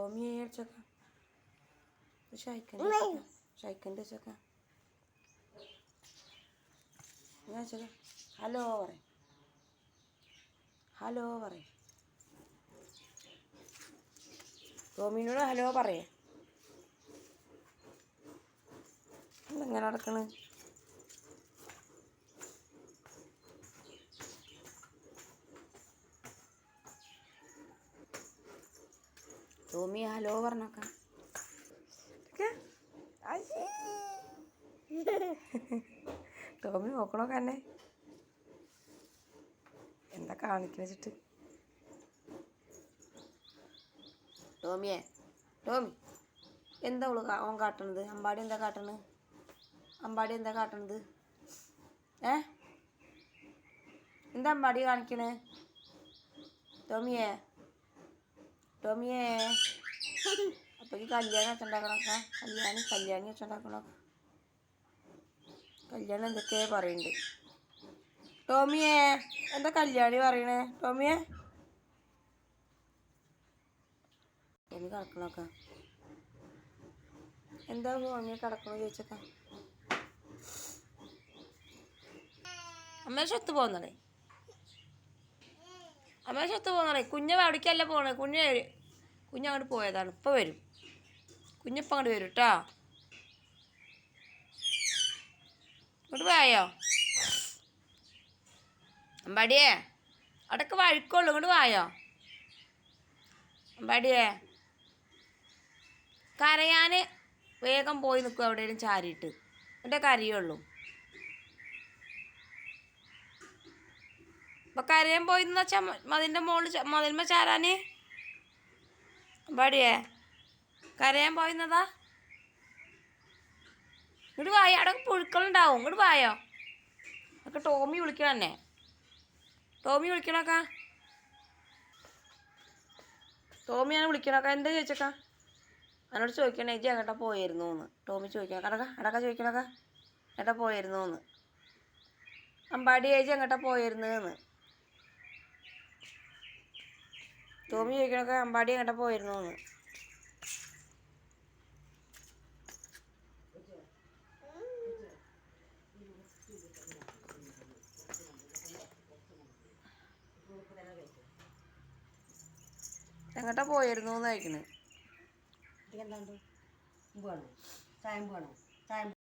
ടോമിയെ അടിച്ചേക്കാം. ഷൈക്കൻ്റെ വെച്ചേക്കാം. ഞാൻ വെച്ചേക്കാം. ഹലോ പറയും. ഹലോ പറയും. ടോമിനോട് ഹലോ പറയേ. എങ്ങനെ നടക്കണ്? ടോമി ഹലോ പറഞ്ഞോക്കാം. ടോമി നോക്കണോക്കെ തന്നെ എന്താ കാണിക്കണ വെച്ചിട്ട്. ടോമിയെ ടോമി എന്താ ഓൻ കാട്ടണത്? അമ്പാടി എന്താ കാട്ടണത്? അമ്പാടി എന്താ കാട്ടണത്? എന്താ അമ്പാടി കാണിക്കണേ? ടോമിയെ ടോമിയെ അപ്പൊ ഈ കല്യാണം വെച്ചുണ്ടാക്കണൊക്കെ കല്യാണി വെച്ചുണ്ടാക്കണൊക്കെ കല്യാണം എന്തൊക്കെയാ പറയുന്നുണ്ട്. ടോമിയെ എന്താ കല്യാണി പറയണേ? ടോമിയെ ടോമി കിടക്കണൊക്കെ എന്താ ടോമിയെ കിടക്കണോ ചോദിച്ചൊക്കെ. അമ്മ സ്വത്ത് പോകുന്നടേ. അമ്മ സ്വത്ത് പോകുന്നടേ. കുഞ്ഞ് അവിടേക്കല്ല പോണേ. കുഞ്ഞങ്ങോട്ട് പോയതാണ്. ഇപ്പം വരും. കുഞ്ഞിപ്പം അങ്ങോട്ട് വരും കേട്ടോ. ഇങ്ങോട്ട് വായോ അമ്പാടിയേ. അവിടൊക്കെ വഴിക്കുള്ളൂ. ഇങ്ങോട്ട് വായോ അമ്പാടിയേ. കരയാൻ വേഗം പോയി നിൽക്കും എവിടെയെങ്കിലും ചാരിയിട്ട്. എൻ്റെ കരയുള്ളൂ. അപ്പം കരയാൻ പോയി എന്ന് വെച്ചാൽ മതിലിൻ്റെ മതിൽമ ചാരാൻ. അമ്പാടിയേ കരയാൻ പോയിന്നതാ. ഇങ്ങോട്ട് വായോ. അവിടെ പുഴുക്കളുണ്ടാവും. ഇങ്ങോട്ട് വായോ. ഒക്കെ ടോമി വിളിക്കണം തന്നെ. ടോമി വിളിക്കണക്ക. ടോമിയാണ് വിളിക്കണക്ക. എന്താ ചോദിച്ചക്ക? എന്നോട് ചോദിക്കണേ ഏജി എങ്ങോട്ടാ പോയിരുന്നു എന്ന്. ടോമി ചോദിക്കണം. അടക്ക ചോദിക്കണക്ക എങ്ങോട്ടാ പോയിരുന്നു എന്ന്. അമ്പാടി ഏജി എങ്ങോട്ടാ പോയിരുന്നു എന്ന് ടോമി ചോദിക്കണക്ക. അമ്പാടി എങ്ങോട്ടാ പോയിരുന്നു എന്ന്. എങ്ങോട്ടാ പോയിരുന്നു എന്ന് കഴിക്കണേ.